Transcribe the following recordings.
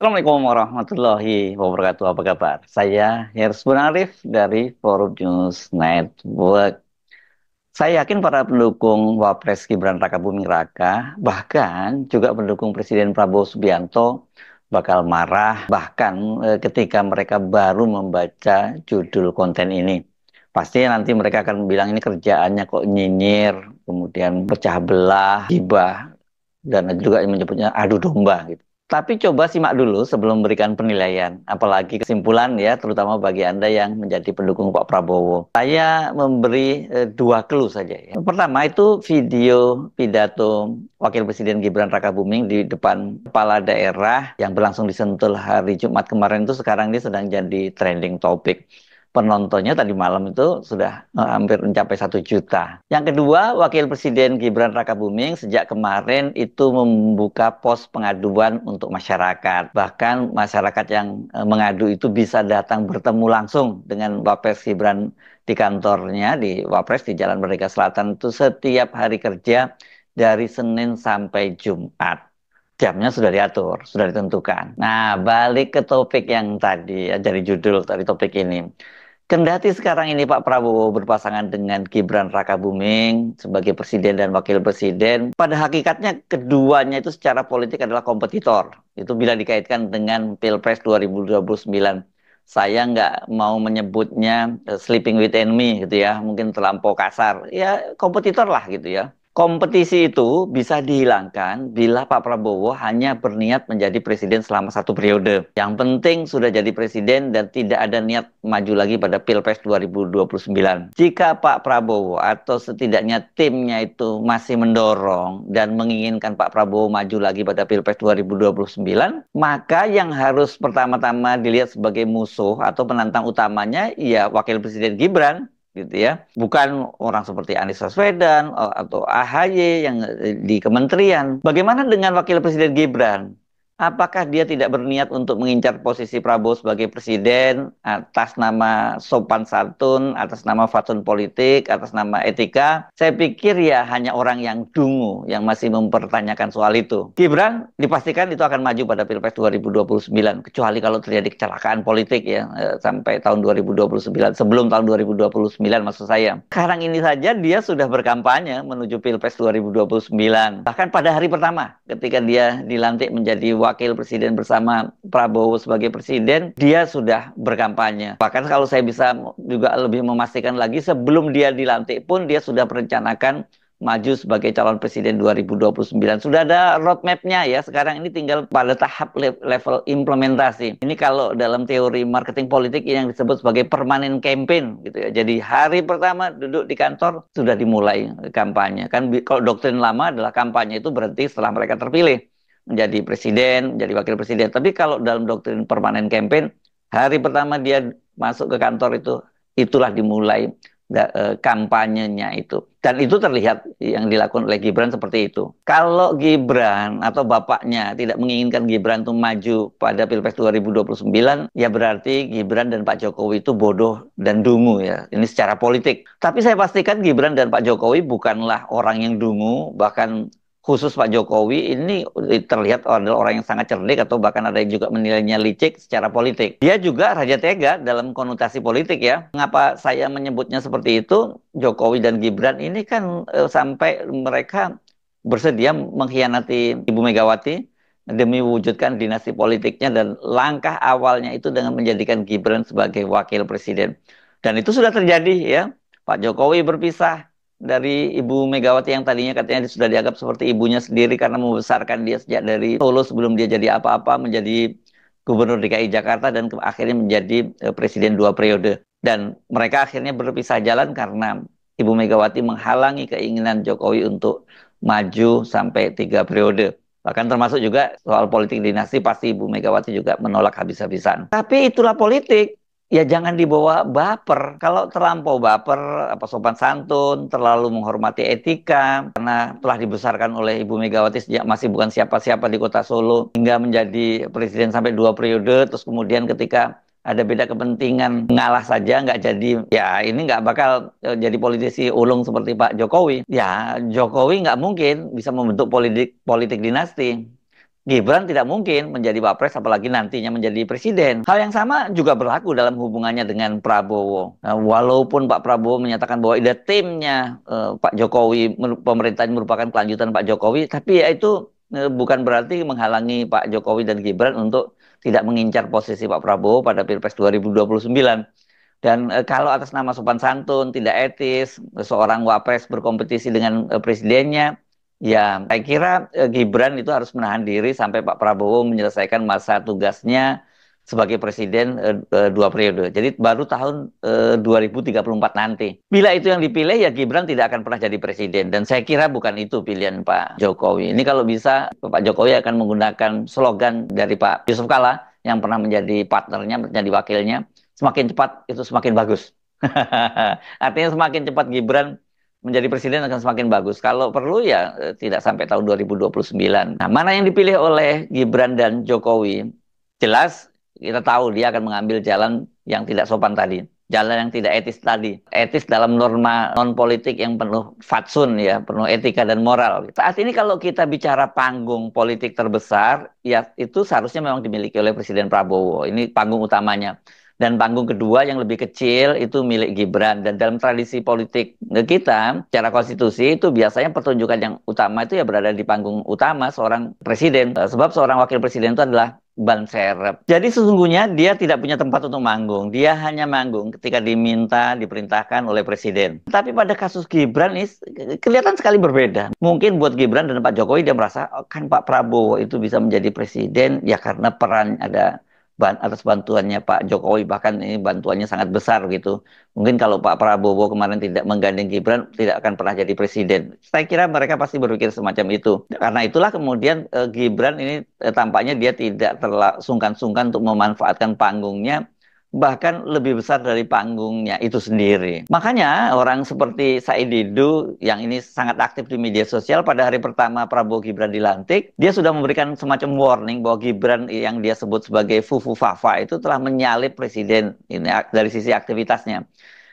Assalamualaikum warahmatullahi wabarakatuh. Apa kabar? Saya Hersbun Arif dari Forum News Network. Saya yakin para pendukung Wapres Gibran Rakabuming Raka, bahkan juga pendukung Presiden Prabowo Subianto bakal marah, bahkan ketika mereka baru membaca judul konten ini. Pasti nanti mereka akan bilang ini kerjaannya kok nyinyir, kemudian pecah belah, gibah, dan juga menyebutnya adu domba gitu. Tapi coba simak dulu sebelum memberikan penilaian, apalagi kesimpulan ya, terutama bagi Anda yang menjadi pendukung Pak Prabowo. Saya memberi dua clue saja ya. Pertama itu video pidato Wakil Presiden Gibran Rakabuming di depan kepala daerah yang berlangsung di Sentul hari Jumat kemarin itu sekarang ini sedang jadi trending topik. Penontonnya tadi malam itu sudah hampir mencapai 1 juta. Yang kedua, Wakil Presiden Gibran Rakabuming sejak kemarin itu membuka pos pengaduan untuk masyarakat. Bahkan masyarakat yang mengadu itu bisa datang bertemu langsung dengan Wapres Gibran di kantornya, di Wapres di Jalan Merdeka Selatan itu setiap hari kerja dari Senin sampai Jumat. Jamnya sudah diatur, sudah ditentukan. Nah, balik ke topik yang tadi, ya, dari judul dari topik ini. Kendati sekarang ini Pak Prabowo berpasangan dengan Gibran Rakabuming sebagai presiden dan wakil presiden, pada hakikatnya keduanya itu secara politik adalah kompetitor. Itu bila dikaitkan dengan Pilpres 2029. Saya nggak mau menyebutnya sleeping with enemy gitu ya, mungkin terlampau kasar. Ya kompetitor lah gitu ya. Kompetisi itu bisa dihilangkan bila Pak Prabowo hanya berniat menjadi presiden selama 1 periode. Yang penting sudah jadi presiden dan tidak ada niat maju lagi pada Pilpres 2029. Jika Pak Prabowo atau setidaknya timnya itu masih mendorong dan menginginkan Pak Prabowo maju lagi pada Pilpres 2029, maka yang harus pertama-tama dilihat sebagai musuh atau penantang utamanya ya Wakil Presiden Gibran gitu ya, bukan orang seperti Anies Baswedan atau AHY yang di kementerian. Bagaimana dengan Wakil Presiden Gibran? Apakah dia tidak berniat untuk mengincar posisi Prabowo sebagai presiden atas nama sopan santun, atas nama fatsun politik, atas nama etika? Saya pikir ya hanya orang yang dungu yang masih mempertanyakan soal itu. Gibran dipastikan itu akan maju pada Pilpres 2029, kecuali kalau terjadi kecelakaan politik ya sampai tahun 2029, sebelum tahun 2029 maksud saya. Sekarang ini saja dia sudah berkampanye menuju Pilpres 2029. Bahkan pada hari pertama ketika dia dilantik menjadi wakil presiden bersama Prabowo sebagai presiden, dia sudah berkampanye. Bahkan kalau saya bisa juga lebih memastikan lagi, sebelum dia dilantik pun dia sudah merencanakan maju sebagai calon presiden 2029. Sudah ada roadmap-nya ya, sekarang ini tinggal pada tahap level implementasi. Ini kalau dalam teori marketing politik yang disebut sebagai permanent campaign gitu ya. Jadi hari pertama duduk di kantor sudah dimulai kampanye. Kan kalau doktrin lama adalah kampanye itu berhenti setelah mereka terpilih menjadi presiden, menjadi wakil presiden. Tapi kalau dalam doktrin permanent campaign, hari pertama dia masuk ke kantor itu, itulah dimulai kampanyenya itu. Dan itu terlihat yang dilakukan oleh Gibran seperti itu. Kalau Gibran atau bapaknya tidak menginginkan Gibran itu maju pada Pilpres 2029, ya berarti Gibran dan Pak Jokowi itu bodoh dan dungu ya. Ini secara politik. Tapi saya pastikan Gibran dan Pak Jokowi bukanlah orang yang dungu, bahkan khusus Pak Jokowi ini terlihat adalah orang yang sangat cerdik atau bahkan ada yang juga menilainya licik secara politik. Dia juga raja tega dalam konotasi politik ya. Mengapa saya menyebutnya seperti itu? Jokowi dan Gibran ini kan sampai mereka bersedia mengkhianati Ibu Megawati demi mewujudkan dinasti politiknya, dan langkah awalnya itu dengan menjadikan Gibran sebagai wakil presiden. Dan itu sudah terjadi ya. Pak Jokowi berpisah dari Ibu Megawati yang tadinya katanya sudah dianggap seperti ibunya sendiri karena membesarkan dia sejak dari Solo sebelum dia jadi apa-apa menjadi Gubernur DKI Jakarta dan akhirnya menjadi presiden 2 periode. Dan mereka akhirnya berpisah jalan karena Ibu Megawati menghalangi keinginan Jokowi untuk maju sampai 3 periode. Bahkan termasuk juga soal politik dinasti pasti Ibu Megawati juga menolak habis-habisan. Tapi itulah politik. Ya jangan dibawa baper. Kalau terlampau baper, apa sopan santun, terlalu menghormati etika, karena telah dibesarkan oleh Ibu Megawati sejak masih bukan siapa-siapa di kota Solo, hingga menjadi presiden sampai 2 periode, terus kemudian ketika ada beda kepentingan, ngalah saja, nggak jadi, ya ini nggak bakal jadi politisi ulung seperti Pak Jokowi. Ya Jokowi nggak mungkin bisa membentuk politik dinasti. Gibran tidak mungkin menjadi wapres apalagi nantinya menjadi presiden. Hal yang sama juga berlaku dalam hubungannya dengan Prabowo. Nah, walaupun Pak Prabowo menyatakan bahwa ide timnya Pak Jokowi, pemerintahan merupakan kelanjutan Pak Jokowi, tapi ya itu bukan berarti menghalangi Pak Jokowi dan Gibran untuk tidak mengincar posisi Pak Prabowo pada Pilpres 2029. Dan kalau atas nama sopan santun, tidak etis, seorang wapres berkompetisi dengan presidennya, ya saya kira Gibran itu harus menahan diri sampai Pak Prabowo menyelesaikan masa tugasnya sebagai presiden 2 periode. Jadi baru tahun 2034 nanti. Bila itu yang dipilih, ya Gibran tidak akan pernah jadi presiden. Dan saya kira bukan itu pilihan Pak Jokowi. Ini kalau bisa Pak Jokowi akan menggunakan slogan dari Pak Yusuf Kala yang pernah menjadi partnernya, menjadi wakilnya, semakin cepat itu semakin bagus. Artinya semakin cepat Gibran menjadi presiden akan semakin bagus. Kalau perlu ya tidak sampai tahun 2029. Nah, mana yang dipilih oleh Gibran dan Jokowi? Jelas kita tahu dia akan mengambil jalan yang tidak sopan tadi. Jalan yang tidak etis tadi. Etis dalam norma non-politik yang penuh fatsun ya, penuh etika dan moral. Saat ini kalau kita bicara panggung politik terbesar, ya itu seharusnya memang dimiliki oleh Presiden Prabowo. Ini panggung utamanya. Dan panggung kedua yang lebih kecil itu milik Gibran. Dan dalam tradisi politik kita, secara konstitusi itu biasanya pertunjukan yang utama itu ya berada di panggung utama seorang presiden. Sebab seorang wakil presiden itu adalah ban serep. Jadi sesungguhnya dia tidak punya tempat untuk manggung. Dia hanya manggung ketika diminta, diperintahkan oleh presiden. Tapi pada kasus Gibran ini kelihatan sekali berbeda. Mungkin buat Gibran dan Pak Jokowi dia merasa, oh, kan Pak Prabowo itu bisa menjadi presiden ya karena peran ada atas bantuannya Pak Jokowi, bahkan ini bantuannya sangat besar gitu. Mungkin kalau Pak Prabowo kemarin tidak menggandeng Gibran tidak akan pernah jadi presiden. Saya kira mereka pasti berpikir semacam itu. Karena itulah kemudian Gibran ini tampaknya dia tidak sungkan-sungkan untuk memanfaatkan panggungnya, bahkan lebih besar dari panggungnya itu sendiri. Makanya orang seperti Said Didu yang ini sangat aktif di media sosial pada hari pertama Prabowo Gibran dilantik, dia sudah memberikan semacam warning bahwa Gibran yang dia sebut sebagai Fufu Fafa itu telah menyalip presiden ini dari sisi aktivitasnya.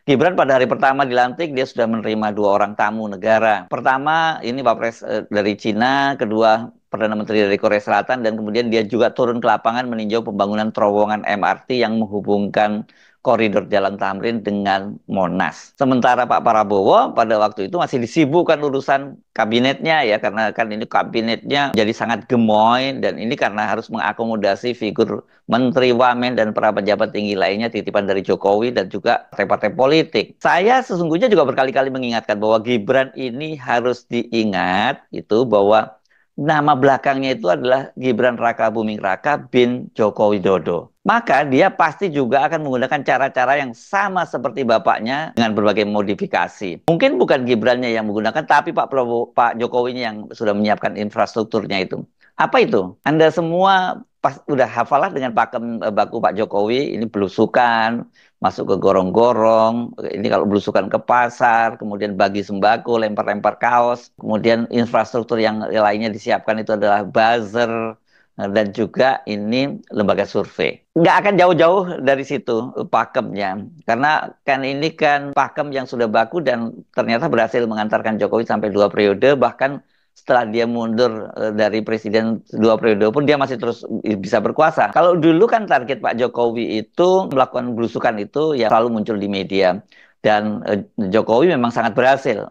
Gibran pada hari pertama dilantik dia sudah menerima 2 orang tamu negara. Pertama ini Wapres dari Cina, kedua Perdana Menteri dari Korea Selatan, dan kemudian dia juga turun ke lapangan meninjau pembangunan terowongan MRT yang menghubungkan koridor Jalan Tamrin dengan Monas. Sementara Pak Prabowo pada waktu itu masih disibukkan urusan kabinetnya ya, karena kan ini kabinetnya jadi sangat gemoy, dan ini karena harus mengakomodasi figur menteri, wamen, dan para pejabat tinggi lainnya titipan dari Jokowi dan juga partai-partai politik. Saya sesungguhnya juga berkali-kali mengingatkan bahwa Gibran ini harus diingat itu bahwa nama belakangnya itu adalah Gibran Raka Buming Raka bin Joko Widodo. Maka dia pasti juga akan menggunakan cara-cara yang sama seperti bapaknya dengan berbagai modifikasi. Mungkin bukan Gibrannya yang menggunakan, tapi Pak Prabowo, Pak Jokowinya yang sudah menyiapkan infrastrukturnya itu. Apa itu? Anda semua udah hafalah dengan pakem baku Pak Jokowi, ini belusukan, masuk ke gorong-gorong, ini kalau belusukan ke pasar, kemudian bagi sembako, lempar-lempar kaos, kemudian infrastruktur yang lainnya disiapkan itu adalah buzzer, dan juga ini lembaga survei. Nggak akan jauh-jauh dari situ pakemnya, karena kan ini kan pakem yang sudah baku dan ternyata berhasil mengantarkan Jokowi sampai 2 periode, bahkan setelah dia mundur dari presiden 2 periode pun dia masih terus bisa berkuasa. Kalau dulu kan target Pak Jokowi itu melakukan belusukan itu ya selalu muncul di media. Dan Jokowi memang sangat berhasil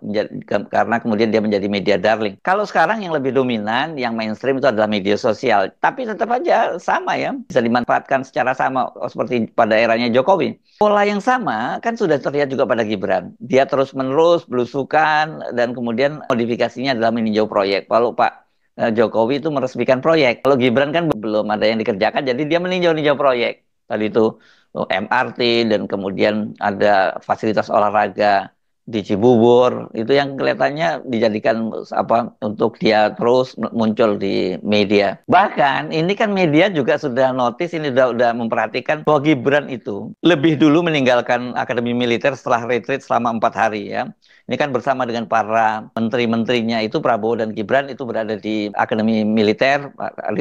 karena kemudian dia menjadi media darling. Kalau sekarang yang lebih dominan, yang mainstream itu adalah media sosial. Tapi tetap aja sama ya, bisa dimanfaatkan secara sama seperti pada eranya Jokowi. Pola yang sama kan sudah terlihat juga pada Gibran. Dia terus-menerus belusukan dan kemudian modifikasinya adalah meninjau proyek. Kalau Pak Jokowi itu meresmikan proyek. Kalau Gibran kan belum ada yang dikerjakan, jadi dia meninjau-ninjau proyek. Tadi itu MRT dan kemudian ada fasilitas olahraga di Cibubur, itu yang kelihatannya dijadikan apa untuk dia terus muncul di media. Bahkan ini kan media juga sudah notice, ini sudah memperhatikan bahwa Gibran itu lebih dulu meninggalkan Akademi Militer setelah retreat selama 4 hari ya. Ini kan bersama dengan para menteri-menterinya itu Prabowo dan Gibran itu berada di Akademi Militer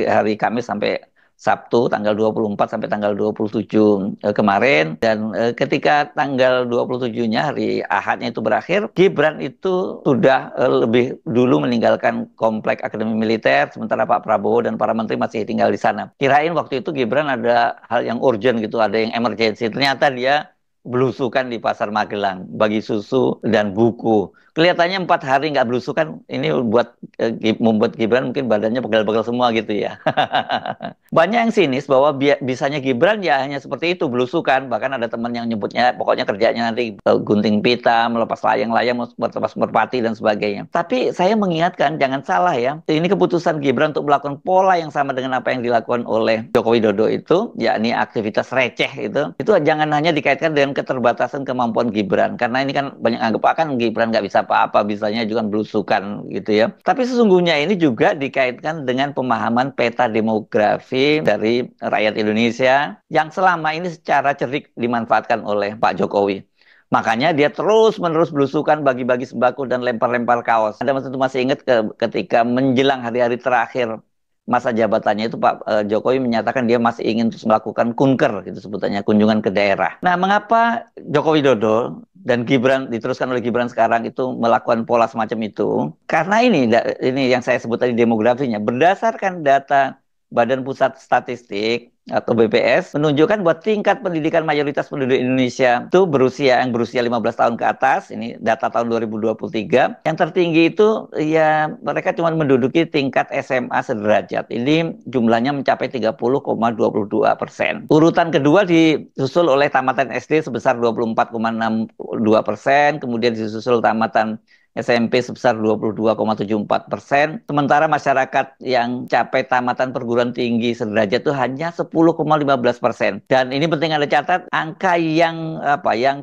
hari Kamis sampai Sabtu tanggal 24 sampai tanggal 27 kemarin, dan ketika tanggal 27-nya hari Ahadnya itu berakhir, Gibran itu sudah lebih dulu meninggalkan komplek Akademi Militer, sementara Pak Prabowo dan para menteri masih tinggal di sana. Kirain waktu itu Gibran ada hal yang urgent gitu, ada yang emergency. Ternyata dia belusukan di Pasar Magelang bagi susu dan buku. Kelihatannya 4 hari nggak belusukan, ini membuat Gibran mungkin badannya pegal-pegal semua gitu ya. Banyak yang sinis bahwa bisanya Gibran ya hanya seperti itu, belusukan. Bahkan ada teman yang nyebutnya pokoknya kerjanya nanti gunting pita, melepas layang-layang, melepas merpati dan sebagainya. Tapi saya mengingatkan, jangan salah ya. Ini keputusan Gibran untuk melakukan pola yang sama dengan apa yang dilakukan oleh Joko Widodo itu, yakni aktivitas receh itu jangan hanya dikaitkan dengan keterbatasan kemampuan Gibran. Karena ini kan banyak anggap akan Gibran nggak bisa apa-apa, bisanya juga belusukan gitu ya. Tapi sesungguhnya ini juga dikaitkan dengan pemahaman peta demografi dari rakyat Indonesia yang selama ini secara cerdik dimanfaatkan oleh Pak Jokowi. Makanya dia terus-menerus belusukan, bagi-bagi sembako dan lempar-lempar kaos. Anda masih ingat ketika menjelang hari-hari terakhir masa jabatannya itu Pak Jokowi menyatakan dia masih ingin terus melakukan kunker, gitu sebutannya, kunjungan ke daerah. Nah, mengapa Joko Widodo dan Gibran diteruskan oleh Gibran sekarang itu melakukan pola semacam itu? Karena ini yang saya sebut tadi demografinya, berdasarkan data Badan Pusat Statistik atau BPS menunjukkan bahwa tingkat pendidikan mayoritas penduduk Indonesia itu yang berusia 15 tahun ke atas, ini data tahun 2023, yang tertinggi itu ya mereka cuma menduduki tingkat SMA sederajat. Ini jumlahnya mencapai 30,22%. Urutan kedua disusul oleh tamatan SD sebesar 24,62%, kemudian disusul tamatan SMP sebesar 22,74%, sementara masyarakat yang capai tamatan perguruan tinggi sederajat itu hanya 10,15%. Dan ini penting Anda catat, angka yang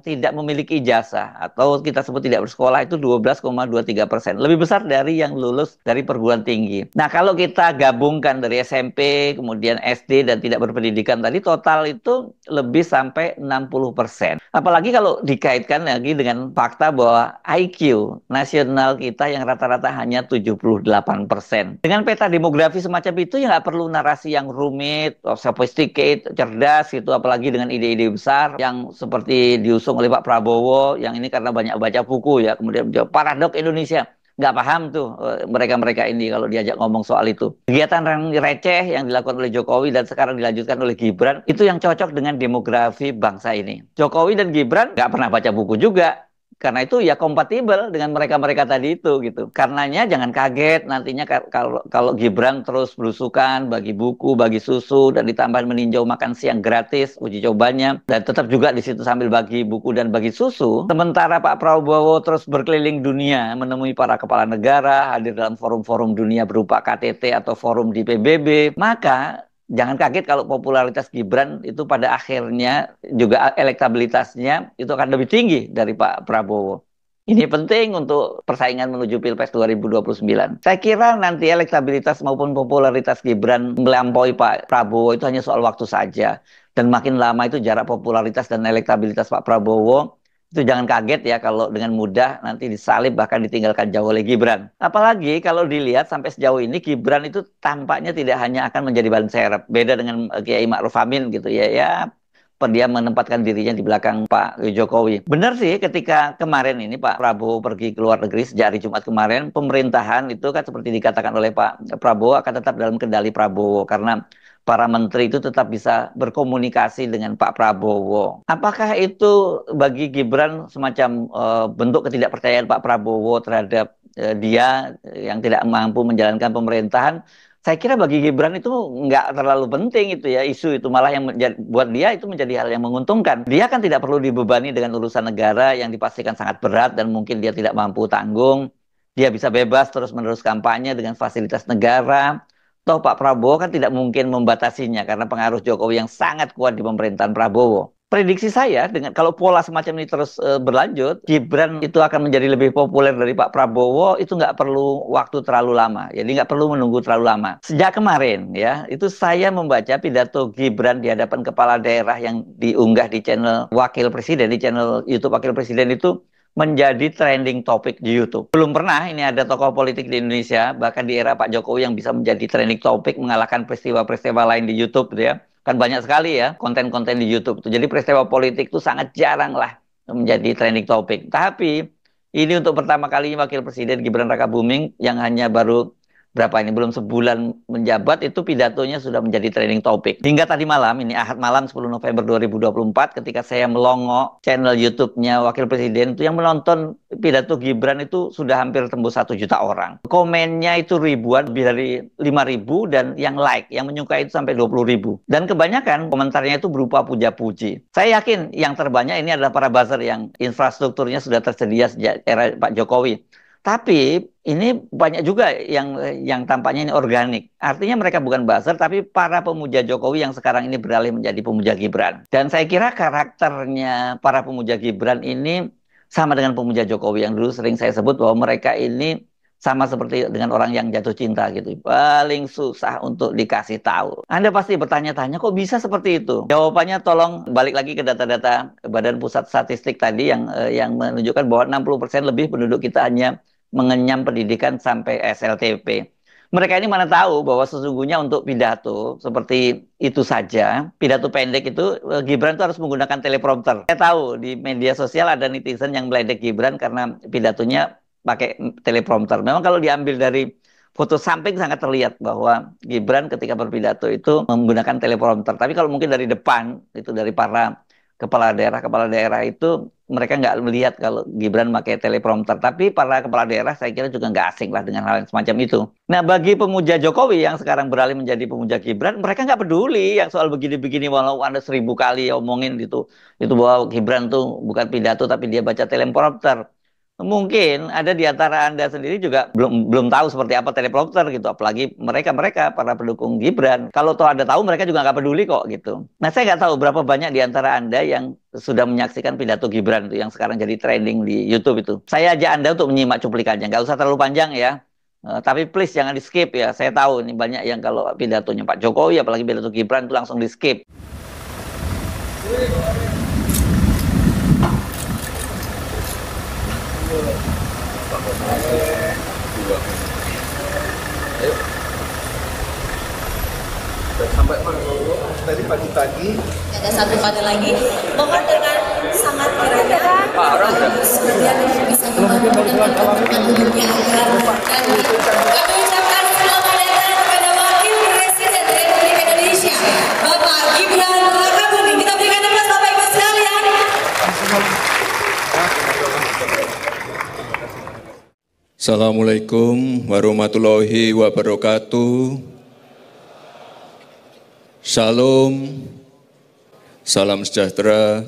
tidak memiliki ijazah atau kita sebut tidak bersekolah itu 12,23%, lebih besar dari yang lulus dari perguruan tinggi. Nah, kalau kita gabungkan dari SMP, kemudian SD dan tidak berpendidikan tadi, total itu lebih sampai 60%. Apalagi kalau dikaitkan lagi dengan fakta bahwa IQ nasional kita yang rata-rata hanya 78%. Dengan peta demografi semacam itu ya nggak perlu narasi yang rumit, sophisticated, cerdas gitu, apalagi dengan ide-ide besar yang seperti diusung oleh Pak Prabowo, yang ini karena banyak baca buku ya, kemudian paradok Indonesia. Nggak paham tuh mereka-mereka ini kalau diajak ngomong soal itu. Kegiatan yang receh yang dilakukan oleh Jokowi dan sekarang dilanjutkan oleh Gibran, itu yang cocok dengan demografi bangsa ini. Jokowi dan Gibran nggak pernah baca buku juga. Karena itu ya kompatibel dengan mereka-mereka tadi itu gitu. Karenanya jangan kaget nantinya kalau Gibran terus belusukan, bagi buku, bagi susu, dan ditambah meninjau makan siang gratis, uji cobanya, dan tetap juga di situ sambil bagi buku dan bagi susu. Sementara Pak Prabowo terus berkeliling dunia, menemui para kepala negara, hadir dalam forum-forum dunia berupa KTT atau forum di PBB, maka jangan kaget kalau popularitas Gibran itu pada akhirnya juga elektabilitasnya itu akan lebih tinggi dari Pak Prabowo. Ini penting untuk persaingan menuju Pilpres 2029. Saya kira nanti elektabilitas maupun popularitas Gibran melampaui Pak Prabowo itu hanya soal waktu saja. Dan makin lama itu jarak popularitas dan elektabilitas Pak Prabowo itu jangan kaget ya kalau dengan mudah nanti disalib bahkan ditinggalkan jauh oleh Gibran. Apalagi kalau dilihat sampai sejauh ini Gibran itu tampaknya tidak hanya akan menjadi ban serep. Beda dengan Kiai Ma'ruf Amin gitu ya. Dia menempatkan dirinya di belakang Pak Jokowi. Benar sih ketika kemarin ini Pak Prabowo pergi ke luar negeri sejak hari Jumat kemarin, pemerintahan itu kan seperti dikatakan oleh Pak Prabowo akan tetap dalam kendali Prabowo karena para menteri itu tetap bisa berkomunikasi dengan Pak Prabowo. Apakah itu bagi Gibran semacam bentuk ketidakpercayaan Pak Prabowo terhadap dia yang tidak mampu menjalankan pemerintahan? Saya kira bagi Gibran itu nggak terlalu penting itu ya, isu itu malah yang buat dia itu menjadi hal yang menguntungkan. Dia kan tidak perlu dibebani dengan urusan negara yang dipastikan sangat berat dan mungkin dia tidak mampu tanggung. Dia bisa bebas terus-menerus kampanye dengan fasilitas negara. Toh Pak Prabowo kan tidak mungkin membatasinya karena pengaruh Jokowi yang sangat kuat di pemerintahan Prabowo. Prediksi saya dengan kalau pola semacam ini terus berlanjut, Gibran itu akan menjadi lebih populer dari Pak Prabowo, itu nggak perlu waktu terlalu lama. Jadi nggak perlu menunggu terlalu lama. Sejak kemarin ya, itu saya membaca pidato Gibran di hadapan kepala daerah yang diunggah di channel Wakil Presiden, di channel YouTube Wakil Presiden itu menjadi trending topik di YouTube. Belum pernah ini ada tokoh politik di Indonesia, bahkan di era Pak Jokowi yang bisa menjadi trending topik mengalahkan peristiwa-peristiwa lain di YouTube gitu ya. Kan banyak sekali ya konten-konten di YouTube tuh. Jadi peristiwa politik itu sangat jarang lah menjadi trending topik. Tapi ini untuk pertama kalinya Wakil Presiden Gibran Rakabuming yang hanya baru berapa ini belum sebulan menjabat itu pidatonya sudah menjadi trending topik. Hingga tadi malam, ini Ahad malam 10 November 2024 ketika saya melongo channel YouTube-nya Wakil Presiden itu yang menonton pidato Gibran itu sudah hampir tembus 1 juta orang. Komennya itu ribuan, lebih dari 5.000 dan yang like, yang menyukai itu sampai 20.000. Dan kebanyakan komentarnya itu berupa puja-puji. Saya yakin yang terbanyak ini adalah para buzzer yang infrastrukturnya sudah tersedia sejak era Pak Jokowi. Tapi ini banyak juga yang tampaknya ini organik. Artinya mereka bukan buzzer, tapi para pemuja Jokowi yang sekarang ini beralih menjadi pemuja Gibran. Dan saya kira karakternya para pemuja Gibran ini sama dengan pemuja Jokowi yang dulu sering saya sebut bahwa mereka ini sama seperti dengan orang yang jatuh cinta gitu. Paling susah untuk dikasih tahu. Anda pasti bertanya-tanya kok bisa seperti itu? Jawabannya tolong balik lagi ke data-data Badan Pusat Statistik tadi yang menunjukkan bahwa 60% lebih penduduk kita hanya mengenyam pendidikan sampai SLTP. Mereka ini mana tahu bahwa sesungguhnya untuk pidato seperti itu saja, pidato pendek itu Gibran itu harus menggunakan teleprompter. Saya tahu di media sosial ada netizen yang meledek Gibran karena pidatonya pakai teleprompter. Memang kalau diambil dari foto samping sangat terlihat bahwa Gibran ketika berpidato itu menggunakan teleprompter. Tapi kalau mungkin dari depan, itu dari para kepala daerah itu mereka nggak melihat kalau Gibran pakai teleprompter. Tapi para kepala daerah saya kira juga nggak asing lah dengan hal yang semacam itu. Nah bagi pemuja Jokowi yang sekarang beralih menjadi pemuja Gibran, mereka nggak peduli yang soal begini-begini walau Anda 1.000 kali omongin gitu. Itu bahwa Gibran tuh bukan pidato tapi dia baca teleprompter. Mungkin ada di antara Anda sendiri juga belum tahu seperti apa teleprompter gitu, apalagi mereka para pendukung Gibran. Kalau toh Anda tahu, mereka juga nggak peduli kok gitu. Nah, saya nggak tahu berapa banyak di antara Anda yang sudah menyaksikan pidato Gibran itu yang sekarang jadi trending di YouTube itu. Saya ajak Anda untuk menyimak cuplikannya, nggak usah terlalu panjang ya. Tapi please jangan di skip ya. Saya tahu ini banyak yang kalau pidatonya Pak Jokowi, apalagi pidato Gibran itu langsung di skip. Ayo. Sampai tadi pagi-pagi ada satu panel lagi. Mohon dengan sangat kiranya kemudian bisa membantu dengan teman-teman duduknya agar kami ucapkan selamat datang kepada Wakil Presiden Republik Indonesia Bapak Gibran Rakabuming. Kita berikan aplaus Bapak Ibu sekalian. Assalamualaikum warahmatullahi wabarakatuh. Shalom, salam sejahtera.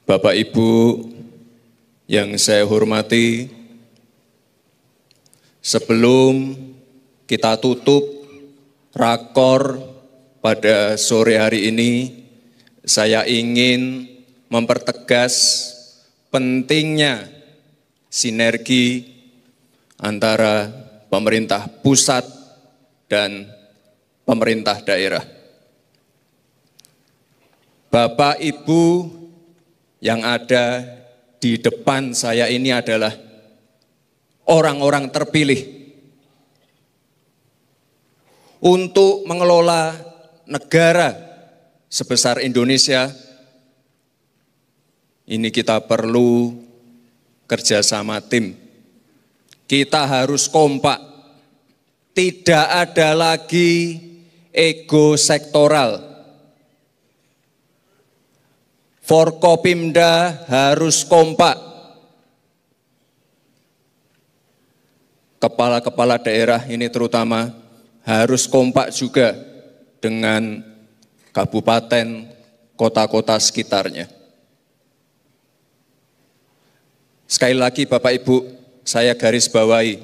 Bapak Ibu yang saya hormati, sebelum kita tutup rakor pada sore hari ini, saya ingin mempertegas pentingnya sinergi antara pemerintah pusat dan pemerintah daerah. Bapak Ibu yang ada di depan saya ini adalah orang-orang terpilih untuk mengelola negara sebesar Indonesia. Ini kita perlu kerjasama tim. Kita harus kompak. Tidak ada lagi ego sektoral. Forkopimda harus kompak. Kepala-kepala daerah ini terutama harus kompak juga dengan kabupaten, kota-kota sekitarnya. Sekali lagi Bapak Ibu, saya garis bawahi,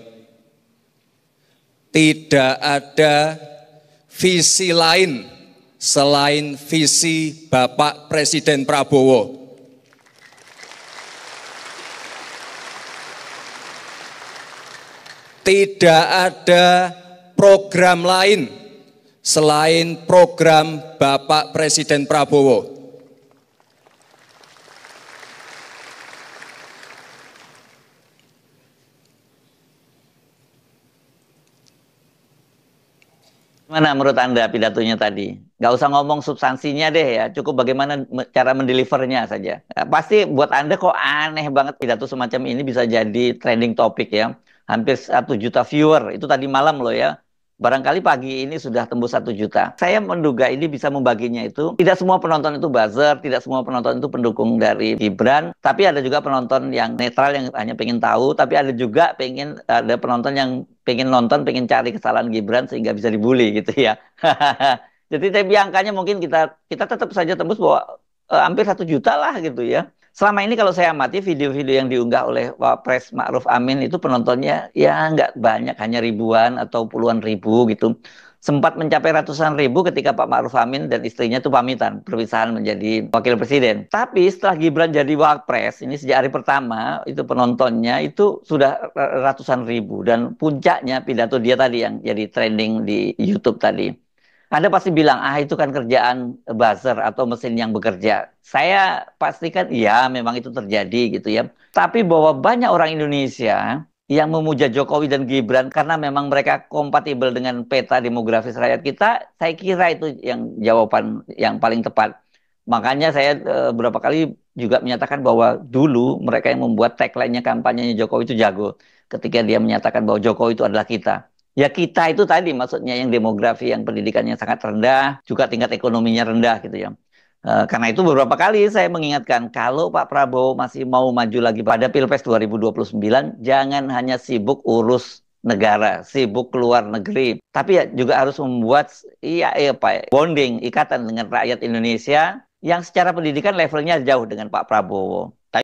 tidak ada visi lain selain visi Bapak Presiden Prabowo. Tidak ada program lain selain program Bapak Presiden Prabowo. Mana menurut Anda pidatonya tadi? Nggak usah ngomong substansinya deh ya, cukup bagaimana cara mendelivernya saja. Pasti buat Anda kok aneh banget pidato semacam ini bisa jadi trending topik ya. Hampir 1 juta viewer, itu tadi malam loh ya. Barangkali pagi ini sudah tembus 1 juta. Saya menduga ini bisa membaginya itu. Tidak semua penonton itu buzzer, tidak semua penonton itu pendukung dari Gibran. Tapi ada juga penonton yang netral yang hanya pengen tahu. Tapi ada penonton yang pengen nonton, pengen cari kesalahan Gibran sehingga bisa dibully gitu ya. Jadi tapi angkanya mungkin kita kita tetap saja tembus bahwa hampir 1 juta lah gitu ya. Selama ini kalau saya amati video-video yang diunggah oleh Wapres Ma'ruf Amin itu penontonnya ya nggak banyak, hanya ribuan atau puluhan ribu gitu. Sempat mencapai ratusan ribu ketika Pak Ma'ruf Amin dan istrinya itu pamitan, perpisahan menjadi wakil presiden. Tapi setelah Gibran jadi Wapres, ini sejak hari pertama itu penontonnya itu sudah ratusan ribu. Dan puncaknya pidato dia tadi yang jadi trending di YouTube tadi. Anda pasti bilang, ah itu kan kerjaan buzzer atau mesin yang bekerja. Saya pastikan, ya memang itu terjadi gitu ya. Tapi bahwa banyak orang Indonesia yang memuja Jokowi dan Gibran karena memang mereka kompatibel dengan peta demografis rakyat kita, saya kira itu yang jawaban yang paling tepat. Makanya saya beberapa kali juga menyatakan bahwa dulu mereka yang membuat tagline-nya kampanyenya Jokowi itu jago. Ketika dia menyatakan bahwa Jokowi itu adalah kita. Ya kita itu tadi maksudnya yang demografi, yang pendidikannya sangat rendah, juga tingkat ekonominya rendah gitu ya. Karena itu beberapa kali saya mengingatkan kalau Pak Prabowo masih mau maju lagi pada Pilpres 2029, jangan hanya sibuk urus negara, sibuk keluar negeri, tapi ya juga harus membuat bonding, ikatan dengan rakyat Indonesia yang secara pendidikan levelnya jauh dengan Pak Prabowo.